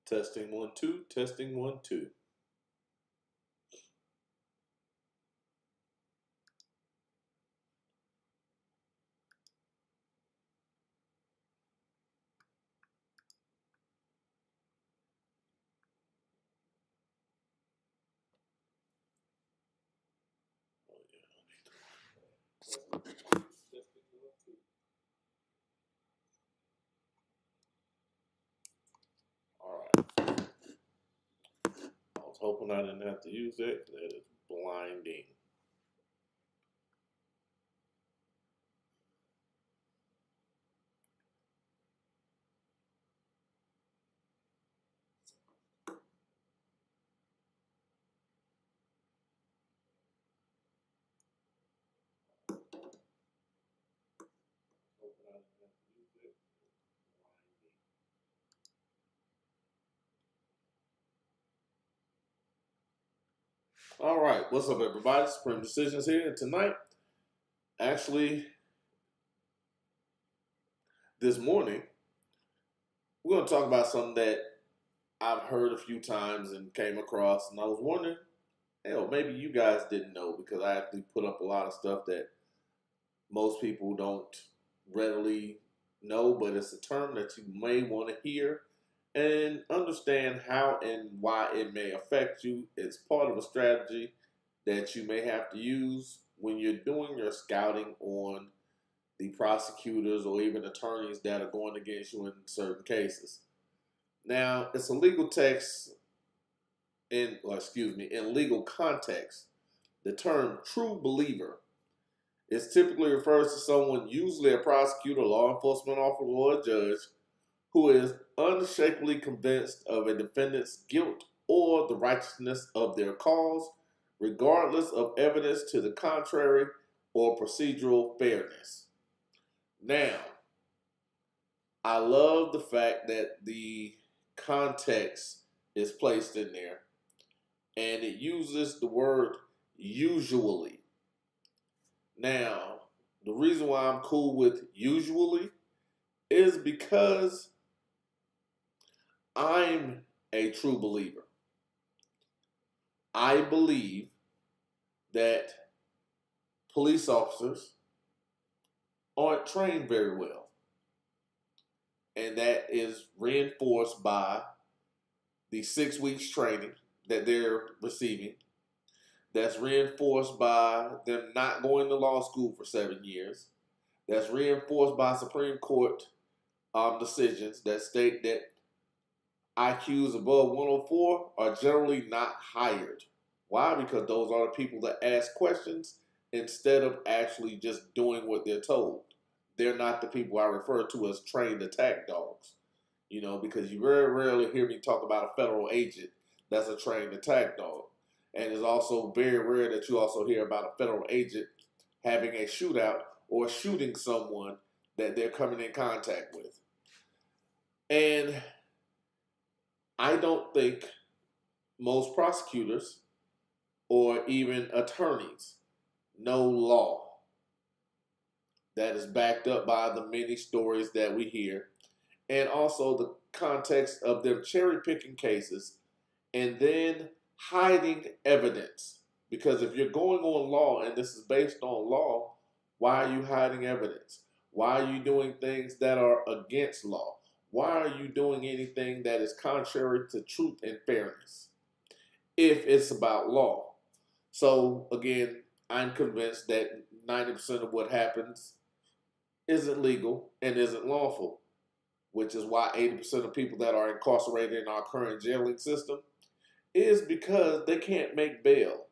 Testing 1 2, testing 1 2. All right. I was hoping I didn't have to use that. That is blinding. All right, what's up, everybody? Supreme Decisions here, and tonight, actually, this morning, we're going to talk about something that I've heard a few times and came across, and I was wondering, hell, maybe you guys didn't know because I actually put up a lot of stuff that most people don't readily know, but it's a term that you may want to hear and understand how and why it may affect you. It's part of a strategy that you may have to use when you're doing your scouting on the prosecutors or even attorneys that are going against you in certain cases. Now, it's a legal text in legal context. The term true believer is typically refers to someone, usually a prosecutor, law enforcement officer, or a judge, who is unshakably convinced of a defendant's guilt or the righteousness of their cause, regardless of evidence to the contrary or procedural fairness. Now, I love the fact that the context is placed in there, and it uses the word usually. Now, the reason why I'm cool with usually is because I'm a true believer. I believe that police officers aren't trained very well. And that is reinforced by the 6 weeks training that they're receiving. That's reinforced by them not going to law school for 7 years. That's reinforced by Supreme Court decisions that state that IQs above 104 are generally not hired. Why? Because those are the people that ask questions instead of actually just doing what they're told. They're not the people I refer to as trained attack dogs. Because you very rarely hear me talk about a federal agent that's a trained attack dog. And it's also very rare that you also hear about a federal agent having a shootout or shooting someone that they're coming in contact with. And I don't think most prosecutors or even attorneys know law. That is backed up by the many stories that we hear, and also the context of them cherry picking cases and then hiding evidence. Because if you're going on law and this is based on law, why are you hiding evidence? Why are you doing things that are against law? Why are you doing anything that is contrary to truth and fairness if it's about law? So again, I'm convinced that 90% of what happens isn't legal and isn't lawful, which is why 80% of people that are incarcerated in our current jailing system is because they can't make bail.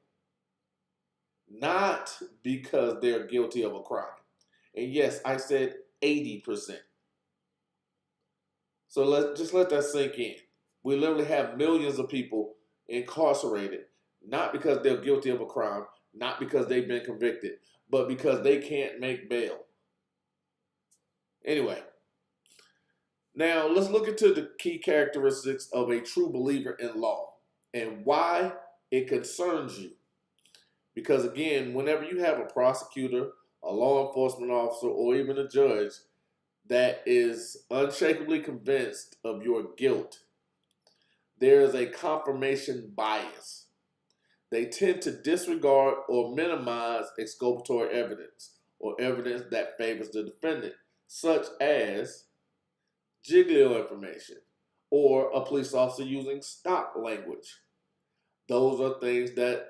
Not because they're guilty of a crime. And yes, I said 80%. So let's let that sink in. We literally have millions of people incarcerated, not because they're guilty of a crime, not because they've been convicted, but because they can't make bail. Anyway, now let's look into the key characteristics of a true believer in law and why it concerns you. Because again, whenever you have a prosecutor, a law enforcement officer, or even a judge that is unshakably convinced of your guilt, there is a confirmation bias. They tend to disregard or minimize exculpatory evidence or evidence that favors the defendant, such as giglio information or a police officer using stock language. Those are things that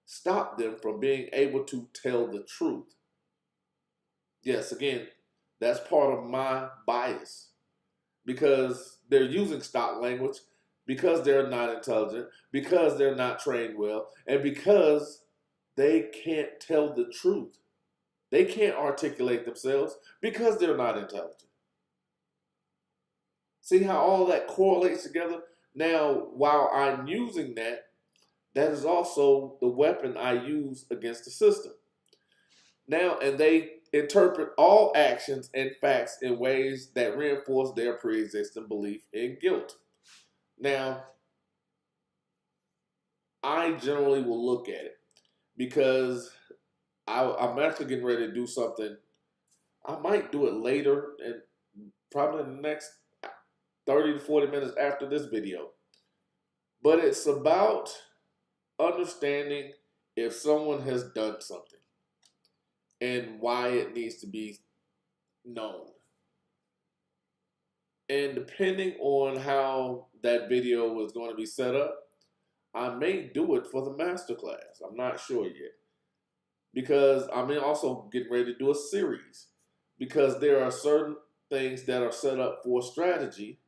stop them from being able to tell the truth. Yes, again, that's part of my bias because they're using stock language, because they're not intelligent, because they're not trained well, and because they can't tell the truth. They can't articulate themselves because they're not intelligent. See how all that correlates together? Now, while I'm using that, that is also the weapon I use against the system. Now, and they interpret all actions and facts in ways that reinforce their pre-existing belief in guilt. Now, I generally will look at it because I'm actually getting ready to do something. I might do it later and probably in the next 30 to 40 minutes after this video. But it's about understanding if someone has done something and why it needs to be known. And depending on how that video was going to be set up, I may do it for the masterclass. I'm not sure yet. Because I'm also getting ready to do a series. Because there are certain things that are set up for strategy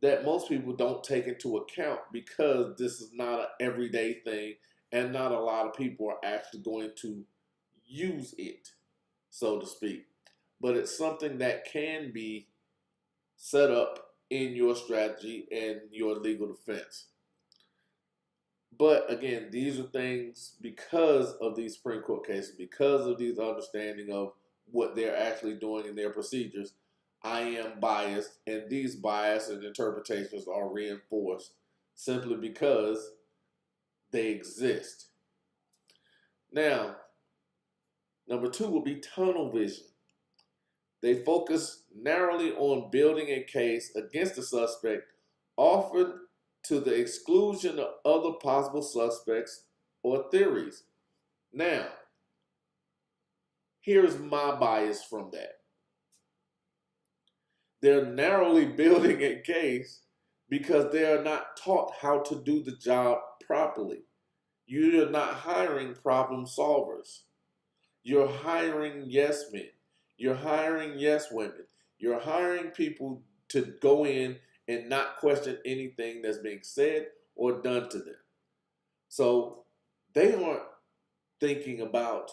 that most people don't take into account because this is not an everyday thing and not a lot of people are actually going to use it, so to speak. But it's something that can be set up in your strategy and your legal defense. But again, these are things because of these Supreme Court cases, because of these understanding of what they're actually doing in their procedures. I am biased, and these bias and interpretations are reinforced simply because they exist. Now, number 2 will be tunnel vision. They focus narrowly on building a case against the suspect, often to the exclusion of other possible suspects or theories. Now, here's my bias from that. They're narrowly building a case because they are not taught how to do the job properly. You're not hiring problem solvers. You're hiring yes men. You're hiring yes women. You're hiring people to go in and not question anything that's being said or done to them. So they aren't thinking about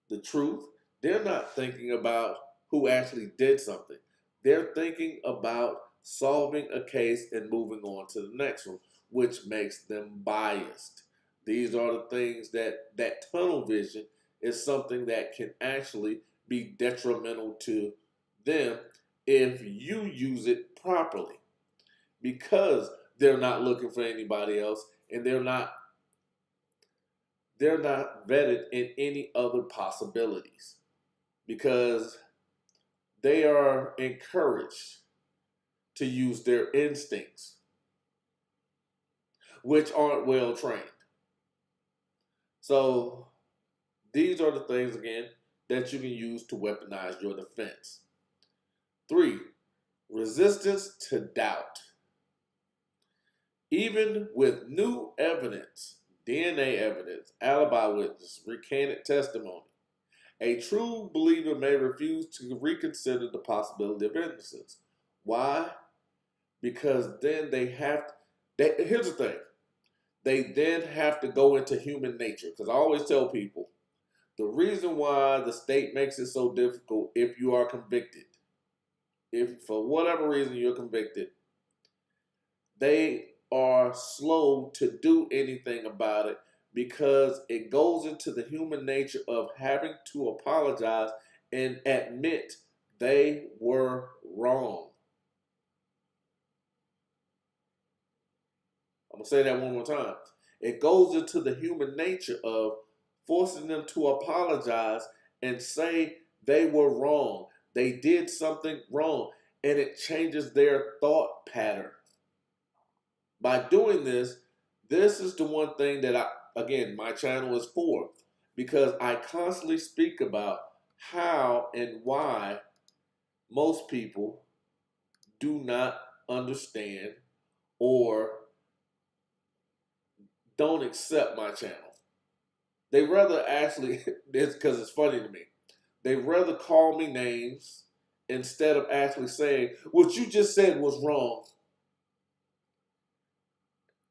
the truth. They're not thinking about who actually did something. They're thinking about solving a case and moving on to the next one, which makes them biased. These are the things that tunnel vision is something that can actually be detrimental to them if you use it properly, because they're not looking for anybody else and they're not vetted in any other possibilities, because they are encouraged to use their instincts, which aren't well trained. So these are the things, again, that you can use to weaponize your defense. 3, resistance to doubt. Even with new evidence, DNA evidence, alibi witness, recanted testimony, a true believer may refuse to reconsider the possibility of innocence. Why? Because then here's the thing. They then have to go into human nature. Because I always tell people, the reason why the state makes it so difficult if you are convicted, if for whatever reason you're convicted, they are slow to do anything about it because it goes into the human nature of having to apologize and admit they were wrong. I'm going to say that one more time. It goes into the human nature of forcing them to apologize and say they were wrong. They did something wrong, and it changes their thought pattern. By doing this, this is the one thing that again, my channel is for, because I constantly speak about how and why most people do not understand or don't accept my channel. They rather actually, it's because it's funny to me, they rather call me names instead of actually saying, what you just said was wrong.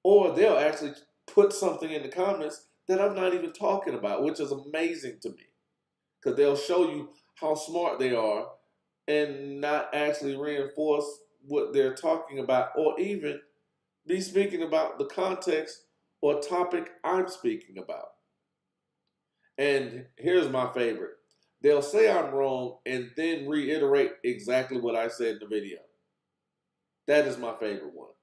Or they'll actually put something in the comments that I'm not even talking about, which is amazing to me. Because they'll show you how smart they are and not actually reinforce what they're talking about, or even be speaking about the context or topic I'm speaking about. And here's my favorite. They'll say I'm wrong and then reiterate exactly what I said in the video. That is my favorite one.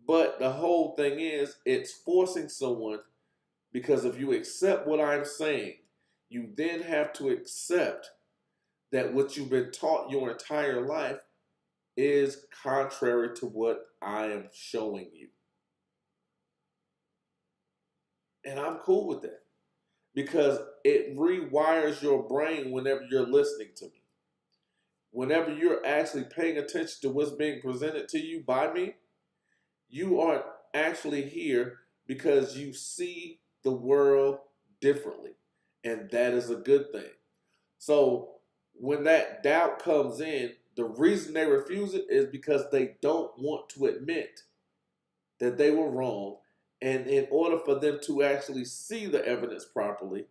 But the whole thing is, it's forcing someone, because if you accept what I'm saying, you then have to accept that what you've been taught your entire life is contrary to what I am showing you. And I'm cool with that, because it rewires your brain whenever you're listening to me. Whenever you're actually paying attention to what's being presented to you by me, you are actually here because you see the world differently. And that is a good thing. So when that doubt comes in, the reason they refuse it is because they don't want to admit that they were wrong. And in order for them to actually see the evidence properly,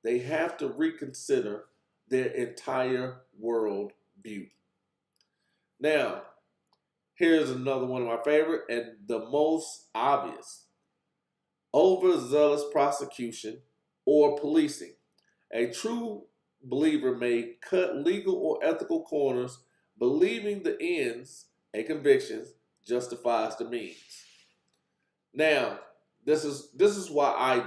they have to reconsider their entire world view. Now, here's another one of my favorite and the most obvious. Overzealous prosecution or policing. A true believer may cut legal or ethical corners, believing the ends, a conviction, justifies the means. Now, this is why I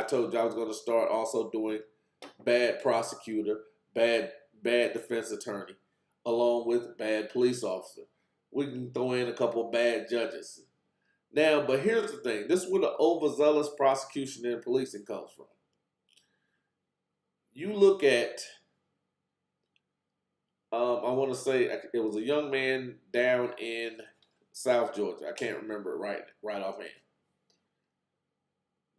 told you I was going to start also doing bad prosecutor, bad defense attorney, along with bad police officer. We can throw in a couple of bad judges. Now, but here's the thing. This is where the overzealous prosecution and policing comes from. You look at, I want to say it was a young man down in South Georgia. I can't remember it right offhand.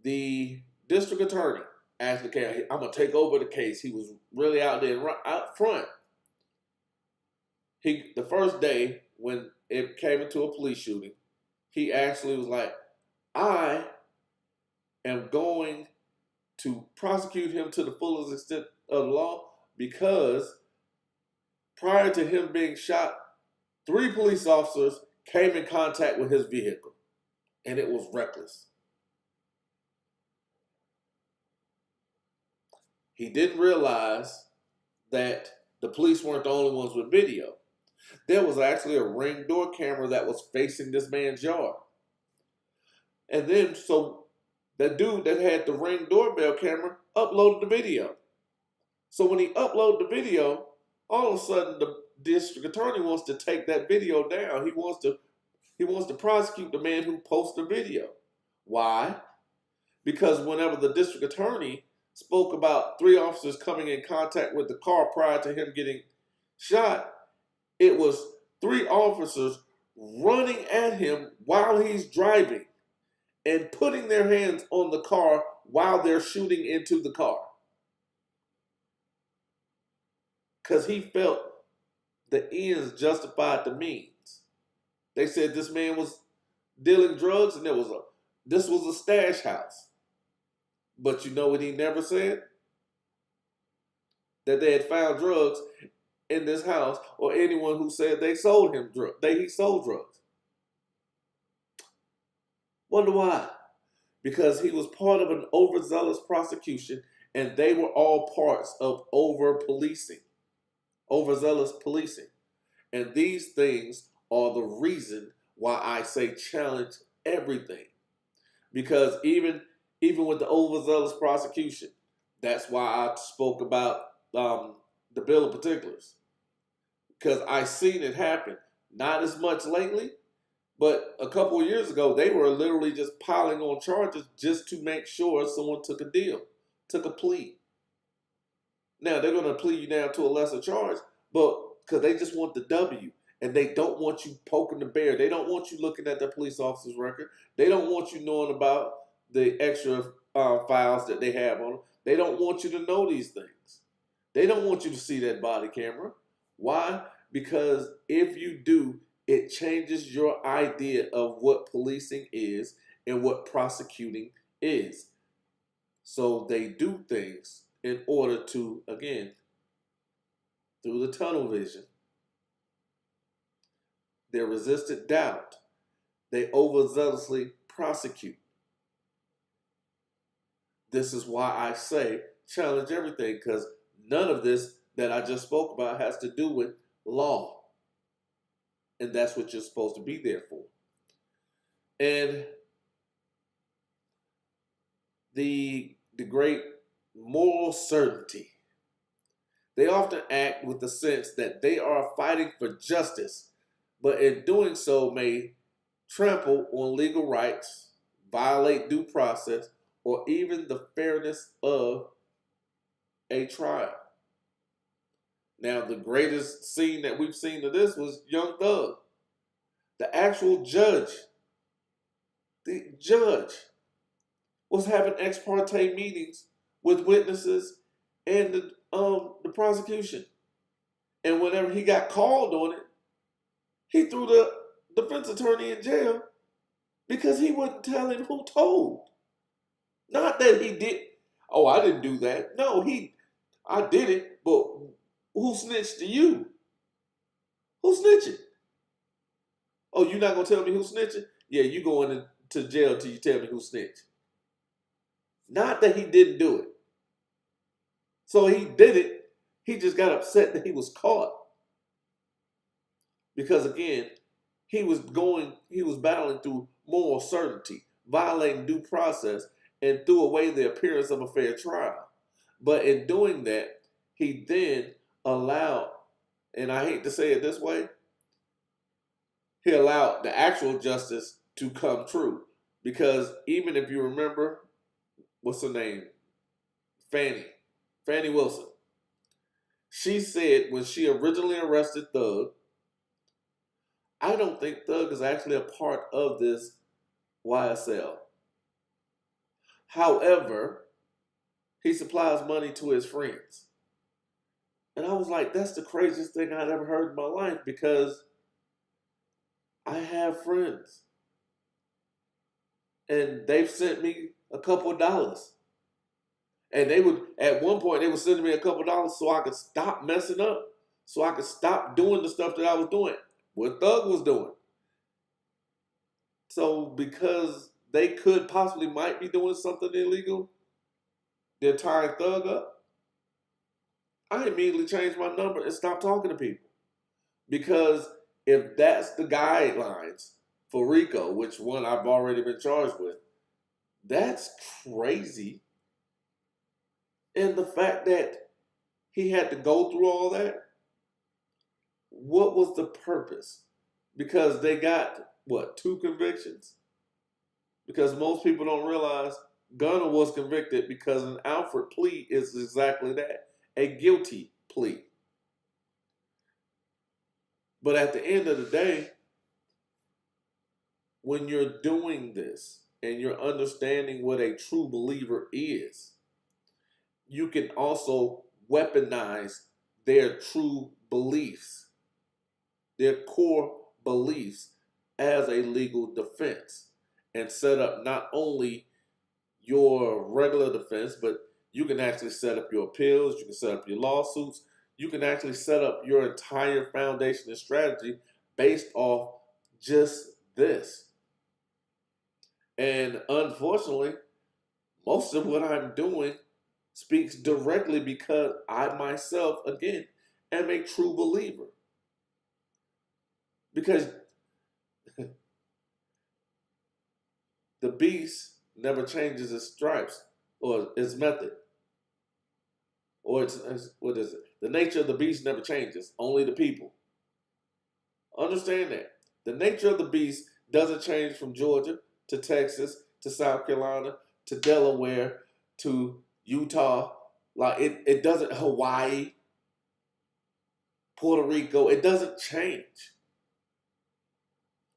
The district attorney asked the case, I'm going to take over the case. He was really out there out front. The first day when it came into a police shooting, he actually was like, I am going to prosecute him to the fullest extent of the law, because prior to him being shot, 3 police officers came in contact with his vehicle, and it was reckless. He didn't realize that the police weren't the only ones with video. There was actually a Ring door camera that was facing this man's yard. And then, so the dude that had the Ring doorbell camera uploaded the video. So when he uploaded the video, all of a sudden the district attorney wants to take that video down. He wants to prosecute the man who posted the video. Why? Because whenever the district attorney spoke about 3 officers coming in contact with the car prior to him getting shot, it was 3 officers running at him while he's driving and putting their hands on the car while they're shooting into the car. Because he felt the ends justified the means. They said this man was dealing drugs and this was a stash house. But you know what he never said? That they had found drugs in this house, or anyone who said they sold him drugs. He sold drugs. Wonder why? Because he was part of an overzealous prosecution, and they were all parts of overzealous policing. And these things are the reason why I say challenge everything. Because even with the overzealous prosecution, that's why I spoke about the bill of particulars. Because I seen it happen. Not as much lately, But a couple of years ago, they were literally just piling on charges just to make sure someone took a deal, took a plea. Now they're going to plead you down to a lesser charge, but because they just want the W, and they don't want you poking the bear. They don't want you looking at the police officer's record. They don't want you knowing about the extra files that they have on them. They don't want you to know these things. They don't want you to see that body camera. Why? Because if you do, it changes your idea of what policing is and what prosecuting is. So they do things in order to, again, through the tunnel vision, their resistant doubt, they overzealously prosecute. This is why I say challenge everything, because none of this that I just spoke about has to do with law. And that's what you're supposed to be there for. And the great moral certainty. They often act with the sense that they are fighting for justice, but in doing so may trample on legal rights, violate due process, or even the fairness of a trial. Now, the greatest scene that we've seen of this was Young Thug. The actual judge, was having ex parte meetings with witnesses and the prosecution. And whenever he got called on it, he threw the defense attorney in jail because he wouldn't tell him who told. Not that he did. Oh, I didn't do that. No, I did it, but who snitched to you? Who snitching? Oh, you're not gonna tell me who snitching? Yeah, you going to jail till you tell me who snitched. Not that he didn't do it. So he did it. He just got upset that he was caught. Because again, he was battling through moral certainty, violating due process, and threw away the appearance of a fair trial. But in doing that, he then allowed, and I hate to say it this way, he allowed the actual justice to come true. Because even if you remember, what's her name? Fannie Wilson. She said when she originally arrested Thug, I don't think Thug is actually a part of this YSL. However, he supplies money to his friends. And I was like, that's the craziest thing I'd ever heard in my life, because I have friends. And they've sent me a couple of dollars. And at one point, they were sending me a couple of dollars so I could stop messing up, so I could stop doing the stuff that I was doing, what Thug was doing. So because they might be doing something illegal, they're tying Thug up, I immediately changed my number and stopped talking to people. Because if that's the guidelines for RICO, which one I've already been charged with, that's crazy. And the fact that he had to go through all that, what was the purpose? Because they got, 2 convictions? Because most people don't realize Gunner was convicted because an Alfred plea is exactly that, a guilty plea. But at the end of the day, when you're doing this and you're understanding what a true believer is, you can also weaponize their true beliefs, their core beliefs as a legal defense, and set up not only your regular defense, but you can actually set up your appeals, you can set up your lawsuits, you can actually set up your entire foundation and strategy based off just this. And unfortunately, most of what I'm doing speaks directly because I myself, again, am a true believer. Because the beast never changes its stripes or its method. Or what is it? The nature of the beast never changes, only the people. Understand that. The nature of the beast Doesn't change from Georgia to Texas to South Carolina to Delaware to Utah. Like it doesn't, Hawaii, Puerto Rico, it doesn't change.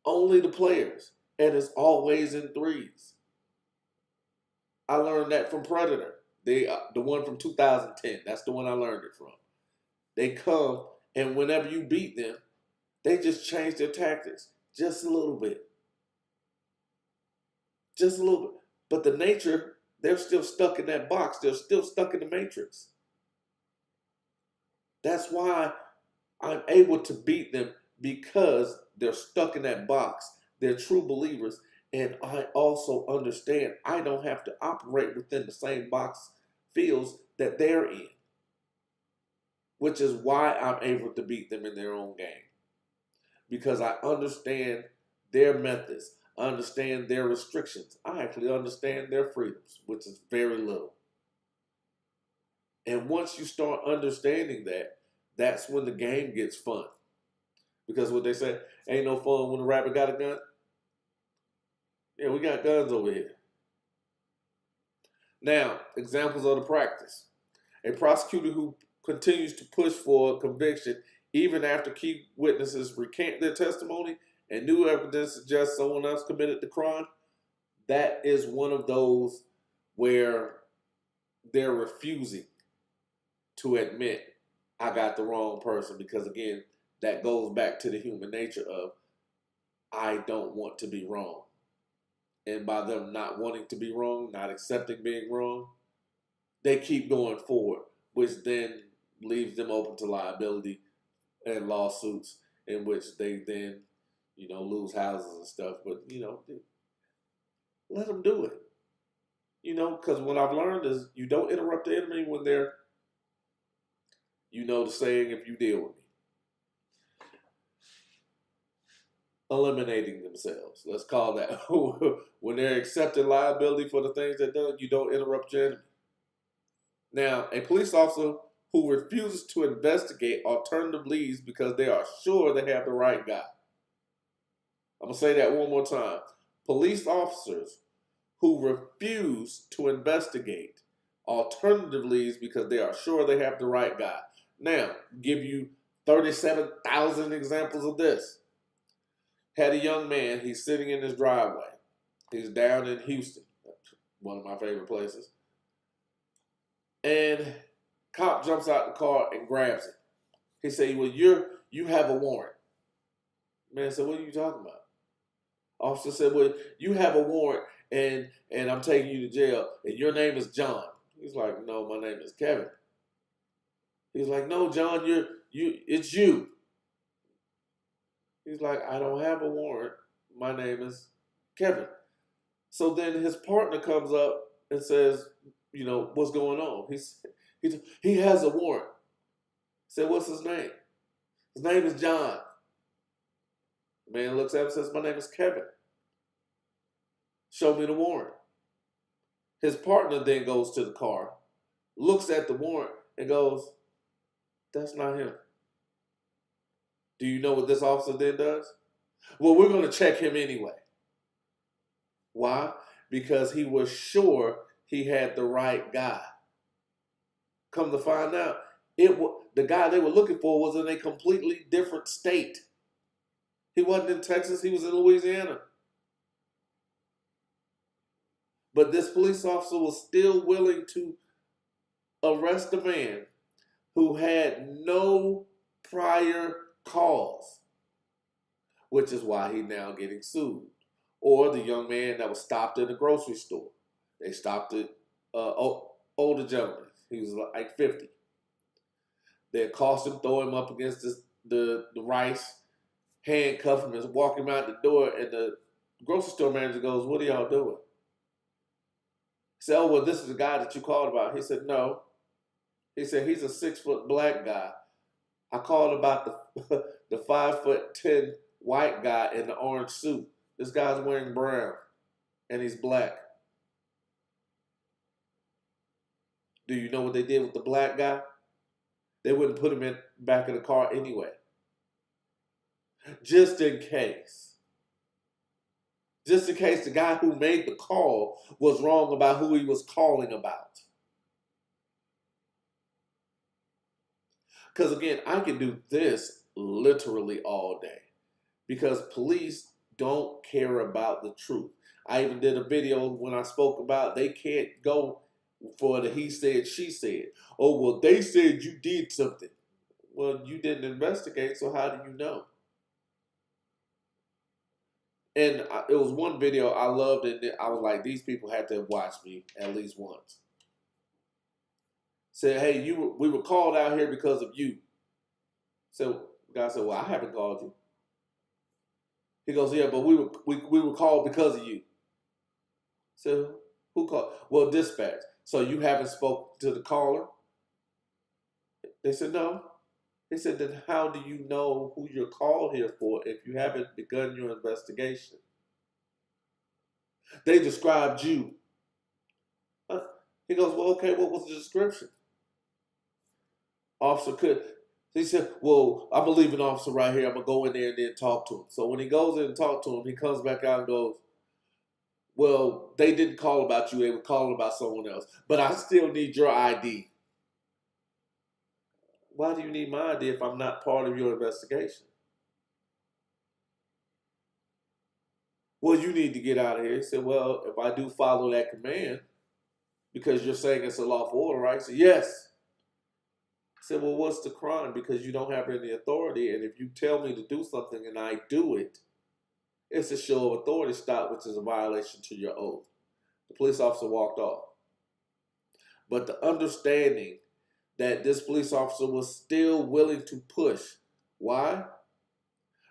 Only the players. And it's always in threes. I learned that from Predator. The one from 2010. That's the one I learned it from. They come, and whenever you beat them, they just change their tactics just a little bit. Just a little bit. But the nature, they're still stuck in that box. They're still stuck in the matrix. That's why I'm able to beat them, because they're stuck in that box. They're true believers. And I also understand I don't have to operate within the same box fields that they're in, which is why I'm able to beat them in their own game. Because I understand their methods. I understand their restrictions. I actually understand their freedoms, which is very little. And once you start understanding that, that's when the game gets fun. Because what they say, ain't no fun when a rabbit got a gun. Yeah, we got guns over here. Now, examples of the practice. A prosecutor who continues to push for a conviction even after key witnesses recant their testimony and new evidence suggests someone else committed the crime, that is one of those where they're refusing to admit, I got the wrong person, because again, that goes back to the human nature of, I don't want to be wrong. And by them not wanting to be wrong, not accepting being wrong, they keep going forward, which then leaves them open to liability and lawsuits, in which they then, lose houses and stuff. But, let them do it. Because what I've learned is you don't interrupt the enemy when they're, the saying, if you deal with me. Eliminating themselves. Let's call that. When they're accepting liability for the things they've done, you don't interrupt your enemy. Now, a police officer who refuses to investigate alternative leads because they are sure they have the right guy. I'm going to say that one more time. Police officers who refuse to investigate alternative leads because they are sure they have the right guy. Now, give you 37,000 examples of this. Had a young man, he's sitting in his driveway. He's down in Houston, one of my favorite places. And cop jumps out the car and grabs him. He said, well, you have a warrant. Man said, what are you talking about? Officer said, well, you have a warrant and I'm taking you to jail and your name is John. He's like, no, my name is Kevin. He's like, no, John, it's you. He's like, I don't have a warrant. My name is Kevin. So then his partner comes up and says, what's going on? He has a warrant. He said, what's his name? His name is John. The man looks at him and says, my name is Kevin. Show me the warrant. His partner then goes to the car, looks at the warrant, and goes, that's not him. Do you know what this officer then does? Well, we're going to check him anyway. Why? Because he was sure he had the right guy. Come to find out, the guy they were looking for was in a completely different state. He wasn't in Texas, he was in Louisiana. But this police officer was still willing to arrest a man who had no prior cause, which is why he's now getting sued. Or the young man that was stopped in the grocery store. They stopped it, older gentleman. He was like 50. They accosted him, throw him up against the rice, handcuff him, and walk him out the door. And the grocery store manager goes, what are y'all doing? He said, oh, well, this is the guy that you called about. He said, no. He said, he's a 6-foot black guy. I called about the 5'10" white guy in the orange suit. This guy's wearing brown, and he's black. Do you know what they did with the black guy? They wouldn't put him back in the car anyway. Just in case. just in case the guy who made the call was wrong about who he was calling about. Because again, I can do this literally all day because police don't care about the truth. I even did a video when I spoke about they can't go for the he said, she said. Oh, well, they said you did something. Well, you didn't investigate, so how do you know? And it was one video I loved, and I was like, these people had to watch me at least once. Said, hey, we were called out here because of you. So the guy said, well, I haven't called you. He goes, yeah, but we were called because of you. So who called? Well, dispatch. So you haven't spoke to the caller? They said, no. He said, then how do you know who you're called here for if you haven't begun your investigation? They described you. He goes, well, okay, what was the description? Officer could. He said, well, I believe an officer right here. I'm going to go in there and then talk to him. So when he goes in and talk to him, he comes back out and goes, well, they didn't call about you. They were calling about someone else. But I still need your ID. Why do you need my ID if I'm not part of your investigation? Well, you need to get out of here. He said, well, if I do follow that command, because you're saying it's a lawful order, right? So yes. I said, well, what's the crime? Because you don't have any authority, and if you tell me to do something and I do it, it's a show of authority stop, which is a violation to your oath. The police officer walked off. But the understanding that this police officer was still willing to push. Why?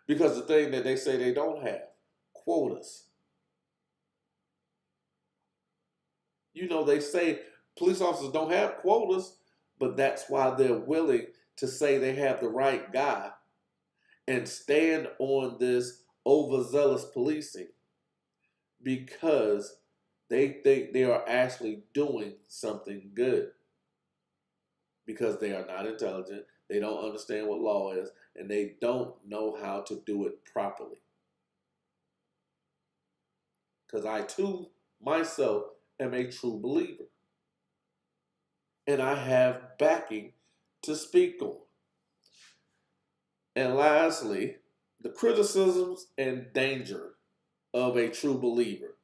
Because the thing that they say they don't have, quotas. You know, they say police officers don't have quotas, but that's why they're willing to say they have the right guy and stand on this overzealous policing because they think they are actually doing something good. Because they are not intelligent, they don't understand what law is, and they don't know how to do it properly. Because I too, myself, am a true believer. And I have backing to speak on. And lastly, the criticisms and danger of a true believer.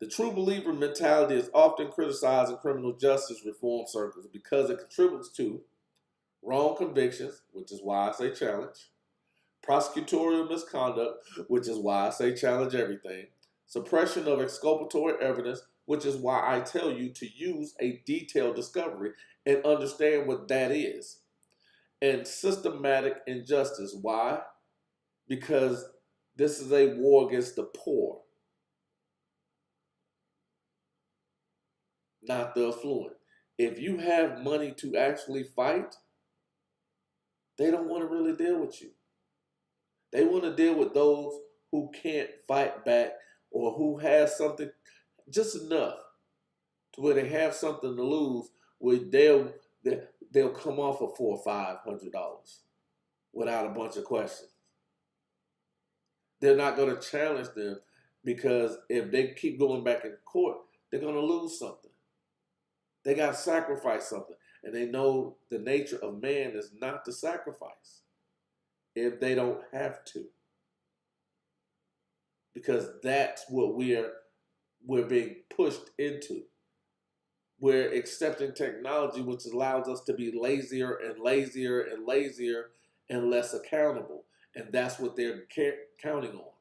The true believer mentality is often criticized in criminal justice reform circles because it contributes to wrong convictions, which is why I say challenge, prosecutorial misconduct, which is why I say challenge everything, suppression of exculpatory evidence, which is why I tell you to use a detailed discovery and understand what that is, and systematic injustice. Why? Because this is a war against the poor, not the affluent. If you have money to actually fight, they don't want to really deal with you. They want to deal with those who can't fight back or who has something just enough to where they have something to lose, where they'll come off of $400 or $500 without a bunch of questions. They're not going to challenge them because if they keep going back in court, they're going to lose something. They got to sacrifice something. And they know the nature of man is not to sacrifice if they don't have to. Because that's what we're being pushed into. We're accepting technology which allows us to be lazier and lazier and lazier and less accountable. And that's what they're counting on.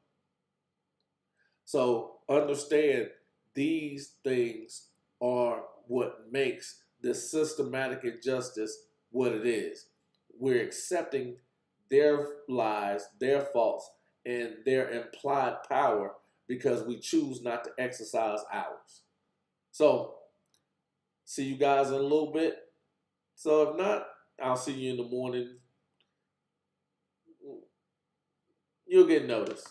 So understand these things are what makes this systematic injustice what it is. We're accepting their lies, their faults, and their implied power because we choose not to exercise ours. So, see you guys in a little bit. So if not, I'll see you in the morning. You'll get notice.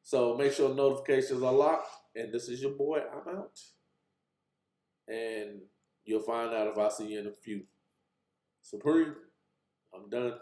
So make sure notifications are locked. And this is your boy. I'm out. And you'll find out if I see you in a few. Supreme, I'm done.